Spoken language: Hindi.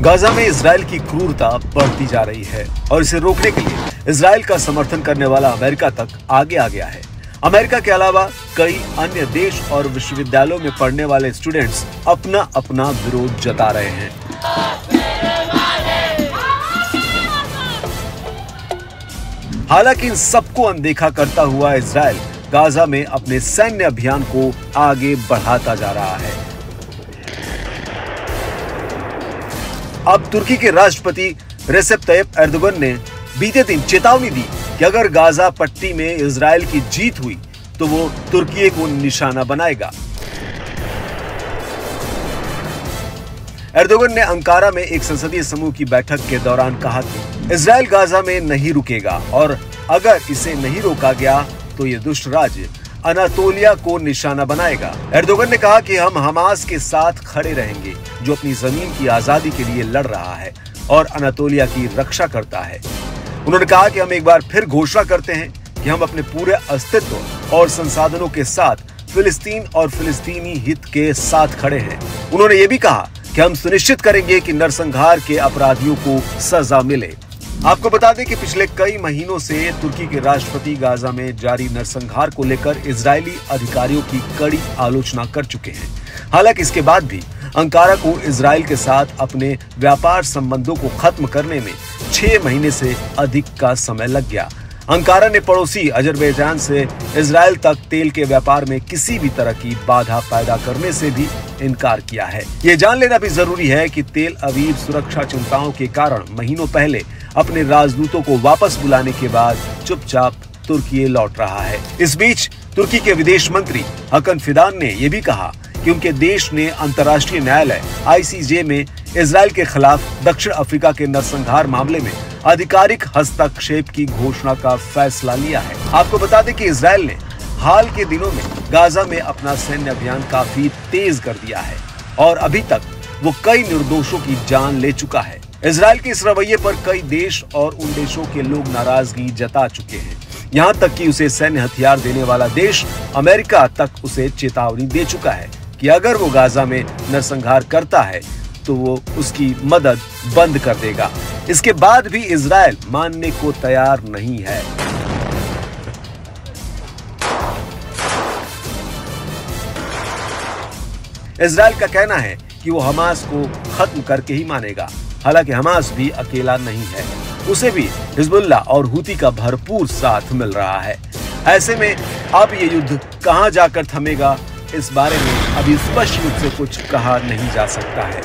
गाजा में इजराइल की क्रूरता बढ़ती जा रही है और इसे रोकने के लिए इजराइल का समर्थन करने वाला अमेरिका तक आगे आ गया है। अमेरिका के अलावा कई अन्य देश और विश्वविद्यालयों में पढ़ने वाले स्टूडेंट्स अपना अपना विरोध जता रहे हैं। हालांकि इन सबको अनदेखा करता हुआ इजराइल गाजा में अपने सैन्य अभियान को आगे बढ़ाता जा रहा है। अब तुर्की के राष्ट्रपति रेसेप तैयप एर्दोगन ने बीते दिन चेतावनी दी कि अगर गाजा पट्टी में इजराइल की जीत हुई तो वो तुर्की को निशाना बनाएगा। एर्दोगन ने अंकारा में एक संसदीय समूह की बैठक के दौरान कहा कि इजराइल गाजा में नहीं रुकेगा और अगर इसे नहीं रोका गया तो ये दुष्ट राज्य अनातोलिया को निशाना बनाएगा। एर्दोगन ने कहा कि हम हमास के साथ खड़े रहेंगे जो अपनी जमीन की आजादी के लिए लड़ रहा है और अनातोलिया की रक्षा करता है। उन्होंने कहा कि हम एक बार फिर घोषणा करते हैं कि हम अपने पूरे अस्तित्व और संसाधनों के साथ फिलिस्तीन और फिलिस्तीनी हित के साथ खड़े हैं। उन्होंने ये भी कहा कि हम सुनिश्चित करेंगे कि नरसंहार के अपराधियों को सजा मिले। आपको बता दें कि पिछले कई महीनों से तुर्की के राष्ट्रपति गाजा में जारी नरसंहार को लेकर इजरायली अधिकारियों की कड़ी आलोचना कर चुके हैं। हालांकि इसके बाद भी अंकारा को इजराइल के साथ अपने व्यापार संबंधों को खत्म करने में 6 महीने से अधिक का समय लग गया। अंकारा ने पड़ोसी अजरबैजान से इजराइल तक तेल के व्यापार में किसी भी तरह की बाधा पैदा करने से भी इनकार किया है। ये जान लेना भी जरूरी है कि तेल अवीव सुरक्षा चिंताओं के कारण महीनों पहले अपने राजदूतों को वापस बुलाने के बाद चुपचाप तुर्की लौट रहा है। इस बीच तुर्की के विदेश मंत्री हकन फिदान ने यह भी कहा कि उनके देश ने अंतर्राष्ट्रीय न्यायालय ICJ में इजराइल के खिलाफ दक्षिण अफ्रीका के नरसंहार मामले में आधिकारिक हस्तक्षेप की घोषणा का फैसला लिया है। आपको बता दें कि इजराइल ने हाल के दिनों में गाजा में अपना सैन्य अभियान काफी तेज कर दिया है और अभी तक वो कई निर्दोषों की जान ले चुका है। इजराइल के इस रवैये पर कई देश और उन देशों के लोग नाराजगी जता चुके हैं। यहाँ तक कि उसे सैन्य हथियार देने वाला देश अमेरिका तक उसे चेतावनी दे चुका है कि अगर वो गाजा में नरसंहार करता है तो वो उसकी मदद बंद कर देगा। इसके बाद भी इजराइल मानने को तैयार नहीं है। इजराइल का कहना है कि वो हमास को खत्म करके ही मानेगा। हालांकि हमास भी अकेला नहीं है, उसे भी हिजबुल्लाह और हुती का भरपूर साथ मिल रहा है। ऐसे में अब ये युद्ध कहां जाकर थमेगा, इस बारे में अभी स्पष्ट रूप से कुछ कहा नहीं जा सकता है।